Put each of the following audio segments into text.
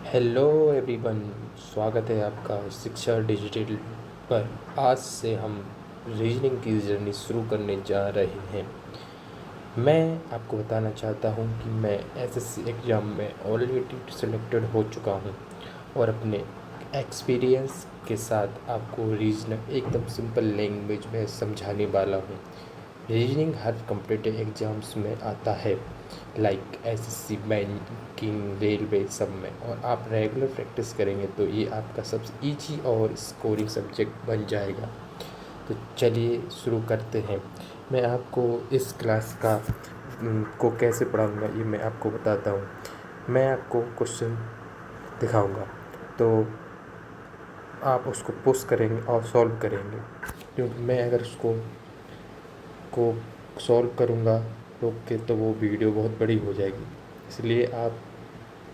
Hello everyone, स्वागत है आपका शिक्षा डिजिटल पर। आज से हम रीजनिंग की जर्नी शुरू करने जा रहे हैं। मैं आपको बताना चाहता हूं कि मैं एसएससी एग्ज़ाम में ऑलरेडी सिलेक्टेड हो चुका हूं और अपने एक्सपीरियंस के साथ आपको रीजनिंग एकदम सिंपल लैंग्वेज में समझाने वाला हूं। रीजनिंग हर कॉम्पिटिटिव एग्ज़ाम्स में आता है, लाइक एसएससी, बैंकिंग, रेलवे सब में, और आप रेगुलर प्रैक्टिस करेंगे तो ये आपका सबसे इजी और स्कोरिंग सब्जेक्ट बन जाएगा। तो चलिए शुरू करते हैं। मैं आपको इस क्लास को कैसे पढ़ाऊँगा ये मैं आपको बताता हूँ। मैं आपको क्वेश्चन दिखाऊँगा तो आप उसको पुश करेंगे और सॉल्व करेंगे, क्योंकि मैं अगर उसको सॉल्व करूँगा तो वो वीडियो बहुत बड़ी हो जाएगी। इसलिए आप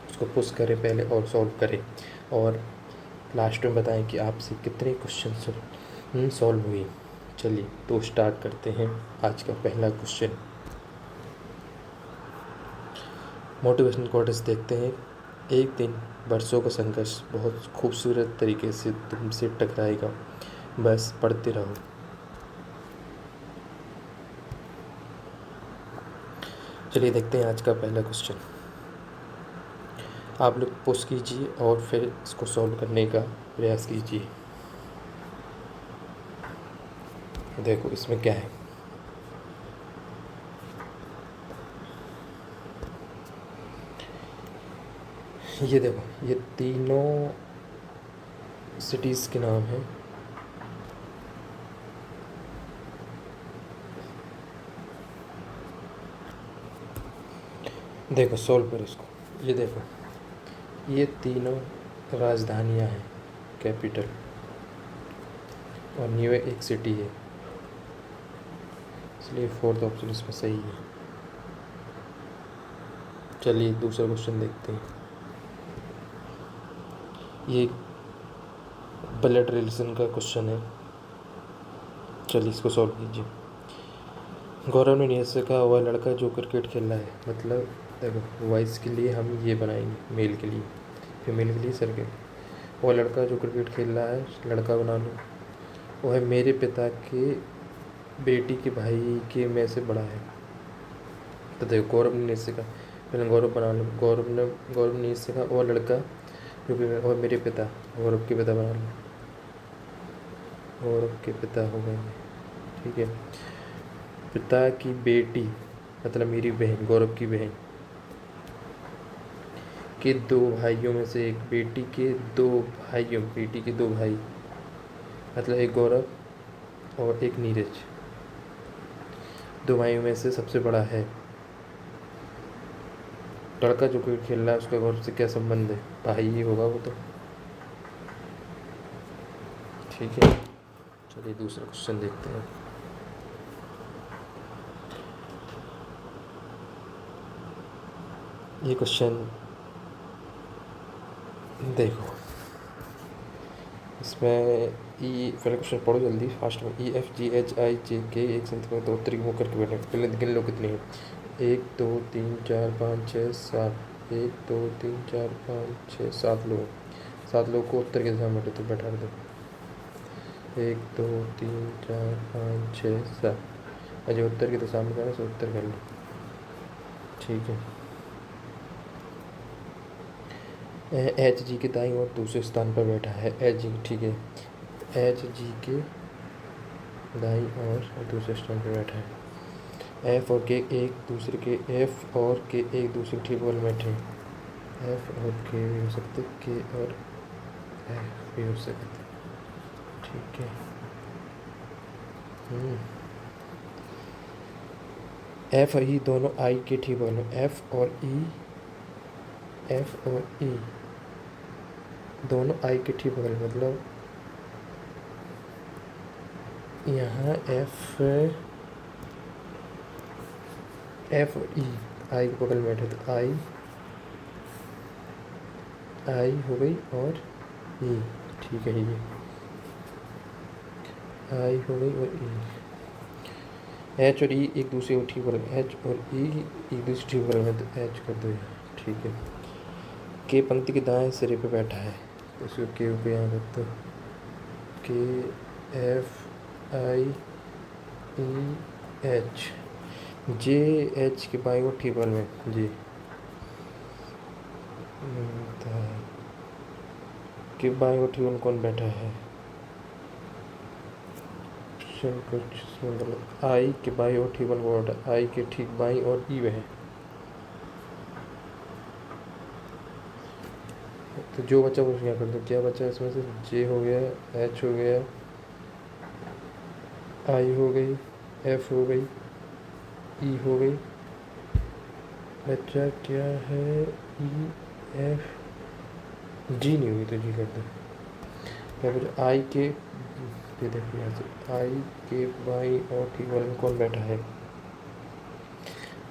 उसको पुश करें पहले और सॉल्व करें, और लास्ट में बताएं कि आपसे कितने क्वेश्चन सॉल्व हुए। चलिए तो स्टार्ट करते हैं। आज का पहला क्वेश्चन मोटिवेशनल कोट्स देखते हैं। एक दिन बरसों का संघर्ष बहुत खूबसूरत तरीके से तुमसे टकराएगा, बस पढ़ते रहो। चलिए देखते हैं आज का पहला क्वेश्चन। आप लोग पुश कीजिए और फिर इसको सॉल्व करने का प्रयास कीजिए। देखो इसमें क्या है। ये देखो, ये तीनों सिटीज़ के नाम हैं। देखो सॉल्व करो इसको। ये देखो, ये तीनों राजधानियां हैं, कैपिटल, और न्यूयॉर्क एक सिटी है, इसलिए फोर्थ ऑप्शन इसमें सही है। चलिए दूसरा क्वेश्चन देखते हैं। ये ब्लड रिलेशन का क्वेश्चन है। चलिए इसको सॉल्व कीजिए। गौरव ने नीरज से कहा, वह लड़का जो क्रिकेट खेल रहा है, मतलब देखो वॉइस के लिए हम ये बनाएंगे, मेल के लिए, फीमेल के लिए सर्कल। वह लड़का जो क्रिकेट खेल रहा है, लड़का बना लो, वह मेरे पिता के बेटी के भाई के में से बड़ा है। तो देखो गौरव ने नीरज से कहा, पहले गौरव बना लो। गौरव ने नीरज से कहा, वह लड़का जो कि वह मेरे पिता, गौरव के पिता बना लो। गौरव के पिता हो गए, ठीक है। पिता की बेटी मतलब मेरी बहन, गौरव की बहन के दो भाइयों में से एक, बेटी के दो भाइयों, बेटी के दो भाई मतलब एक गौरव और एक नीरज, दो भाइयों में से सबसे बड़ा है। लड़का जो क्रिकेट खेल रहा है उसका गौरव से क्या संबंध है? भाई ही होगा वो तो, ठीक है। चलिए दूसरा क्वेश्चन देखते हैं। ये क्वेश्चन देखो, इसमें ई, पहले क्वेश्चन पढ़ो जल्दी फास्ट में। EFGHIJK एक संख्या में दो उत्तर की मुँह करके बैठे, पहले गिन लो कितनी है। 1 2 3 4 5 6 7। 1 2 3 4 5 6 7 लोग, 7 लोग को उत्तर के दिशा में बैठे तो बैठा दो। 1 2 3 4 5 6 7, अजय उत्तर की दिशा में करना, सो उत्तर कर लो, ठीक है। HG के दाईं और दूसरे स्थान पर बैठा है HG, ठीक है। HG के दाईं और दूसरे स्थान पर बैठा है। F और K एक दूसरे के, F और K एक दूसरे के ठीक बगल में बैठे हैं। F और K भी हो सकते, K और F भी हो सकते, ठीक है। F और E दोनों I के ठीक बगल में, F और E दोनों I के ठीक बगल में, मतलब यहाँ F और E I के बगल में बैठे तो I हो गई और E, ठीक है। ये I हो गई और E, H और E एक दूसरे को ठीक बगल में, H और E एक दूसरे ठीक बगल में, तो H कर दो, ठीक है। के पंक्ति के दाएं सिरे पे बैठा है, तो इसको के को यहाँ रख दो। के FIEH, JH के बाईं ओर ठीक बगल में जी के बाईं ओर ठीक बगल में कौन बैठा है? कुछ मतलब आई के बाईं ओर ठीक बगल में बैठा, आई के ठीक बाईं ओर ई है। तो जो बचा वो क्या कर दो, क्या बचा इसमें से? जे हो गया, एच हो गया, आई हो गई, एफ हो गई, ई हो गई, बच्चा क्या है? ई एफ, जी नहीं हुई तो जी कर दो। क्या बचा? आई के, ये देखो यहाँ से आई के बाई और ठीक बगल में कौन बैठा है?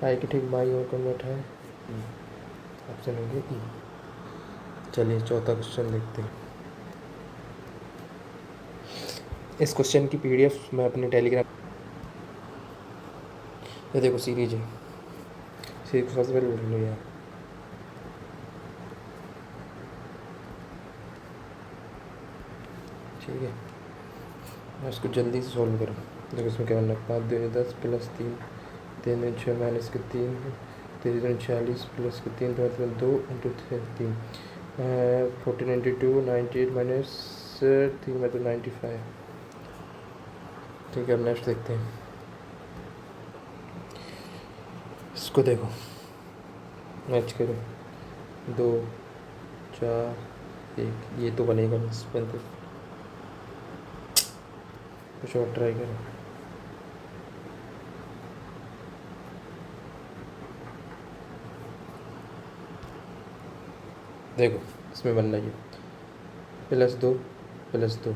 आई के ठीक बाई और कौन बैठा है? ऑप्शन हो गया ई। चलिए चौथा क्वेश्चन देखते हैं। इस क्वेश्चन की PDF मैं अपने टेलीग्राम, ये देखो सीरीज है, सीरीज को सबसे पहले उठ लो यार। ठीक है, मैं इसको जल्दी से सॉल्व करूँ। देखो इसमें क्या करना है, 5 2 10 प्लस 3 3 2 6 माइनस के 3 3 2 40 प्लस के 3 तो मतलब 2 इंटू 3 14 92 98 माइनस 3 मतलब 95। ठीक है, अब नेक्स्ट देखते हैं। इसको देखो, मैच करो, 2 4 1, ये तो बनेगा नहीं, कुछ और ट्राई करो। देखो इसमें बनना है +2 +2,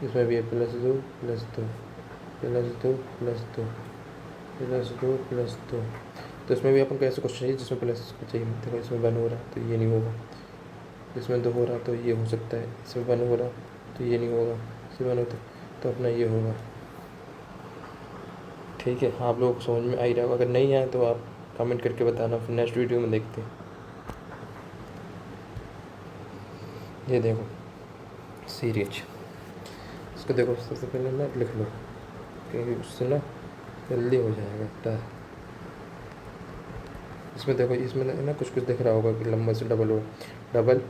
इसमें भी है +2 +2 +2 +2 +2 +2। तो इसमें भी अपन को ऐसे क्वेश्चन चाहिए जिसमें प्लस चाहिए। देखो इसमें 1 हो रहा है तो ये नहीं होगा, इसमें 2 हो रहा तो ये हो सकता है, इसमें 1 हो रहा तो ये नहीं होगा, इसमें 1 होता तो अपना ये होगा। ठीक है, आप लोगों को समझ में आ ही रहा होगा। अगर नहीं आए तो आप कमेंट करके बताना, फिर नेक्स्ट वीडियो में देखते हैं। ये देखो सीरीज, इसको देखो सबसे पहले ना लिख लो, क्योंकि उससे ना जल्दी हो जाएगा। इसमें देखो, इसमें ना कुछ कुछ दिख रहा होगा कि लंबा से डबल हो, डबल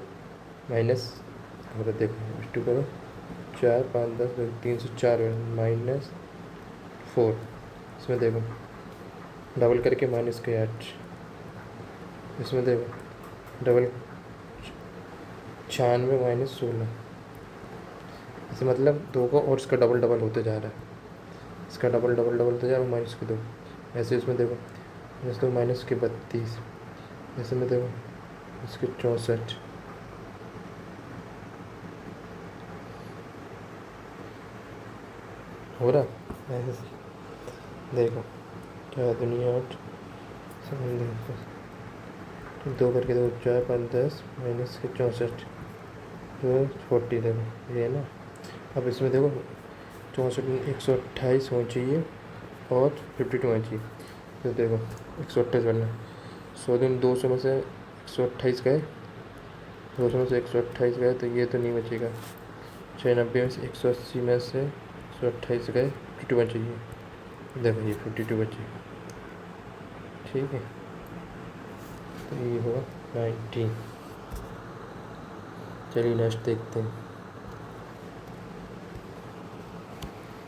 माइनस, और देखो टू करो 4 5 10 304 -4। इसमें देखो डबल करके माइनस के 8, इसमें देखो डबल 96 -16। इसे मतलब 2 का और इसका डबल डबल होते जा रहा है, इसका डबल डबल डबल होते जा रहा है, माइनस के 2। ऐसे इसमें देखो जैसे तो माइनस के 32, ऐसे में देखो इसके 64, हो रहा ऐसे। देखो क्या दुनिया 8 2 करके देखो 4 5 10 माइनस के 64 तो 40। देखो ये है ना। अब इसमें देखो 64 128 होना चाहिए और 52 होना चाहिए। तो देखो 128 बनना, 100 दिन 200 में से 128 गए, 200 में से 128 गए तो ये तो नहीं बचेगा। 96 में से 180 में से 128 गए, 52 चाहिए। देखो ये 52 बचे। ठीक है, तो ये होगा 19। चलिए नेक्स्ट देखते हैं।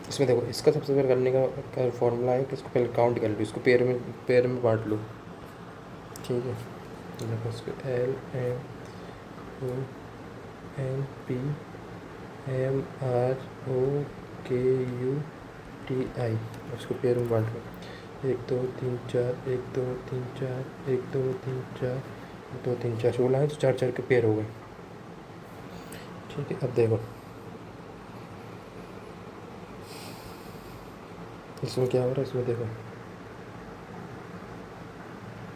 इसमें देखो इसका सबसे पहले करने का फॉर्मूला है कि इसको पहले काउंट कर लो, इसको पेयर में बांट लो। ठीक है, देखो इसको LMNPMROKUTI, उसको पेयर में बांट लो। 1 2 3 4 1 2 3 4 1 2 3 4 1 2 3 4 16 है तो 4 4 के पेयर हो गए। ठीक है, अब देखो इसमें क्या हो रहा है, इसमें देखो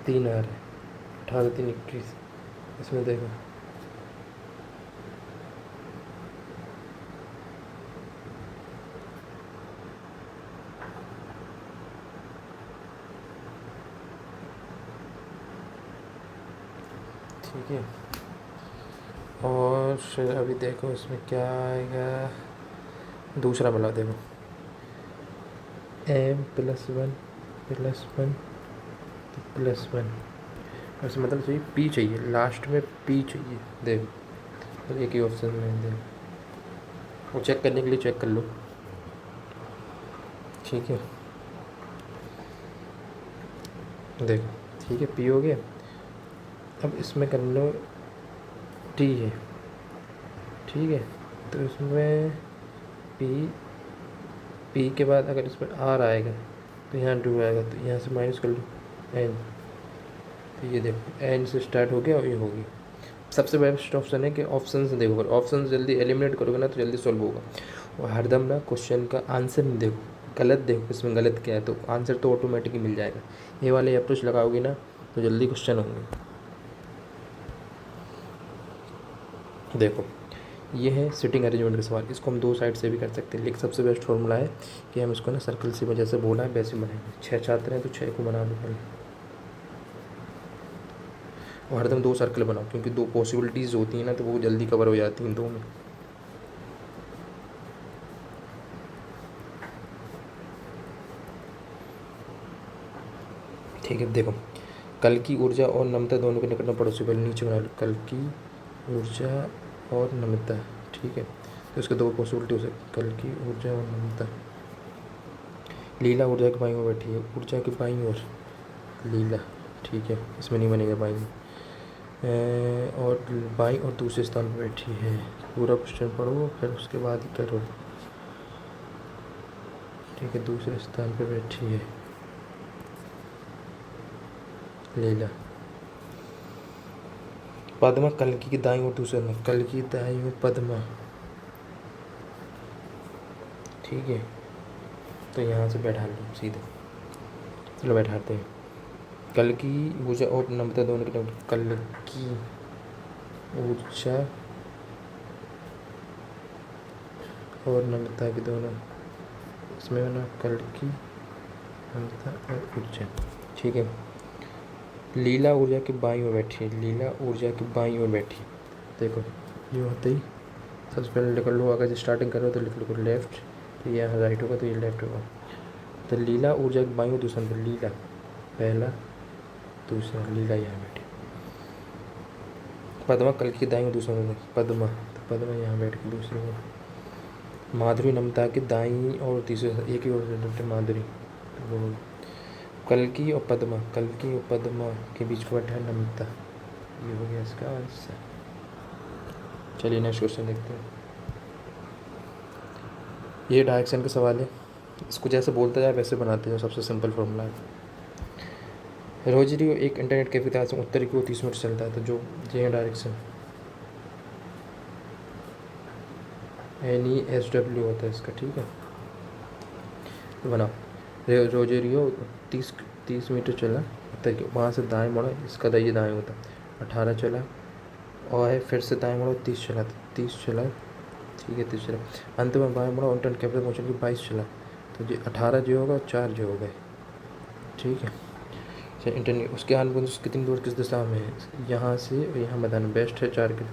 3 आ रहा है, 18 3 21। इसमें देखो ठीक है। और फिर अभी देखो इसमें क्या आएगा, दूसरा वाला देखो, m +1 +1 +1, ऐसे मतलब चाहिए p चाहिए, लास्ट में p चाहिए। देखो तो एक ही ऑप्शन में देखो, वो चेक करने के लिए चेक कर लो। ठीक है, देखो ठीक है, p हो गया। अब इसमें कर लो t है, ठीक है। तो इसमें p के बाद अगर इसमें r आएगा तो यहाँ 2 आएगा, तो यहाँ से माइनस कर लो n। तो ये देखो n से स्टार्ट हो गया और ये हो गया। सबसे बेस्ट ऑप्शन है कि ऑप्शन से देखो, ऑप्शन जल्दी एलिमिनेट करोगे ना तो जल्दी सॉल्व होगा। और हरदम ना क्वेश्चन का आंसर नहीं देखो, गलत देखो इसमें गलत क्या है, तो आंसर तो ऑटोमेटिकली मिल जाएगा। ये वाले अप्रोच लगाओगे ना तो जल्दी क्वेश्चन होंगे। देखो ये है सिटिंग अरेंजमेंट का सवाल, इसको हम दो साइड से भी कर सकते हैं, लेकिन सबसे बेस्ट फॉर्मूला है कि हम इसको ना सर्कल से जैसे बोला है वैसे बनाएंगे। 6 छात्र हैं तो 6 को बना दो पहले, और हरदम 2 सर्कल बनाओ, क्योंकि 2 पॉसिबिलिटीज़ होती हैं ना तो वो जल्दी कवर हो जाती हैं 2 में। ठीक है, देखो कल की ऊर्जा और नम्रता दोनों के निकटतम पड़ोसी, पहले नीचे बना लो, कल की ऊर्जा और नम्रता। ठीक है, तो इसके 2 पॉसिबिलिटी हो सकती, कल की ऊर्जा और नम्रता। लीला ऊर्जा की बाईं ओर बैठी है, ऊर्जा की बाईं ओर लीला, ठीक है, इसमें नहीं बनेगा बाईं और बाईं और दूसरे स्थान पर बैठी है। पूरा क्वेश्चन पढ़ो फिर उसके बाद ही करो। ठीक है, दूसरे स्थान पर बैठी है लीला। पद्मा कल्कि की दाईं ओर दूसरे में, कल्कि की दाईं ओर पद्मा, ठीक है। तो यहाँ से बैठा लो सीधे, चलो बैठाते हैं। कल की ऊर्जा और नम्रता दोनों के, कल की ऊर्जा और नम्रता की दोनों, इसमें बना कल की नम्रता और ऊर्जा, ठीक है। लीला ऊर्जा की बाईं ओर बैठी है, लीला ऊर्जा की बाईं ओर बैठी। देखो ये होते ही सबसे पहले लिख लो, अगर स्टार्टिंग करो तो लिख लो लेफ्ट, तो ये यहाँ राइट होगा तो ये लेफ्ट होगा। तो लीला ऊर्जा की बाईं ओर दूसरा नंबर, लीला पहला दूसरा, लीला यहाँ बैठी। पद्मा कल की दाईं ओर दूसरा नंबर, पद्मा, तो पद्मा यहाँ बैठ के दूसरी ओर। माधुरी नम्रता की दाईं और तीसरे, एक ही ओर माधुरी, तो कल्कि और पद्मा, कल्कि और पद्मा के बीच में बैठा है नम्रता। ये हो गया इसका आंसर। चलिए नेक्स्ट क्वेश्चन देखते हैं। ये डायरेक्शन का सवाल है, इसको जैसे बोलता जाए वैसे बनाते हैं। सबसे सिंपल फॉर्मूला है, रोजरी एक इंटरनेट कैफे के से उत्तर की ओर 30 मिनट चलता है, तो जो ये डायरेक्शन NESW होता है इसका, ठीक है। तो बनाओ, रोजेरियो 30 मीटर चला, वहाँ से दाएं मुड़ा, इसका दाएं दाएं होता, 18 चला, और फिर से दाएं मुड़ा 30 चला, 30 चला, ठीक है 30 चला, अंत में बाएं मुड़ा इंटरनेट कैफे पहुँचने की 22 चला, तो जो 18 जो होगा 4 जो हो गए, ठीक है। अच्छा इंटरनेट उसके आन बिंदु कितनी दूर किस दिशा में है, यहाँ से और यहाँ बताना बेस्ट है 4 के,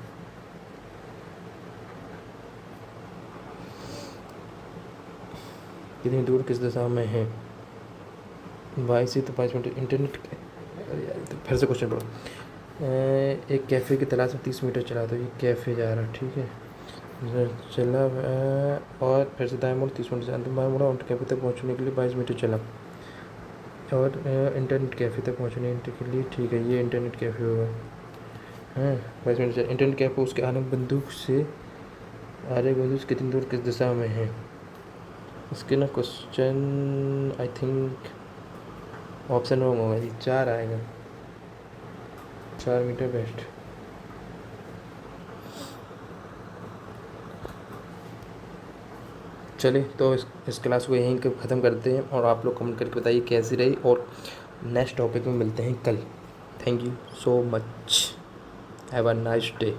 कितनी दूर किस दिशा में है, 22 से तो 5 मिनट इंटरनेट। तो फिर से क्वेश्चन पढ़ो, एक कैफ़े की तलाश में 30 मीटर चला, तो ये कैफ़े जा रहा, ठीक है, चला, और फिर से दाएं मोड़ 30 मिनट से, अंतिम बाएं मोड़ा, कैफ़े तक पहुंचने के लिए 22 मीटर चला, और इंटरनेट कैफ़े तक पहुंचने के लिए, ठीक है ये इंटरनेट कैफ़े होगा, हाँ 22 मिनट चला। इंटरनेट कैफ़े उसके आने बिंदु से कितनी दूर किस दिशा में है, इसके ना question I think option wrong होगा, ये 4 आएगा, 4 मीटर बेस्ट। चलिए तो इस क्लास को यहीं ख़त्म करते हैं, और आप लोग कमेंट करके बताइए कैसी रही, और नेक्स्ट टॉपिक में मिलते हैं कल। Thank you so much, have a nice day.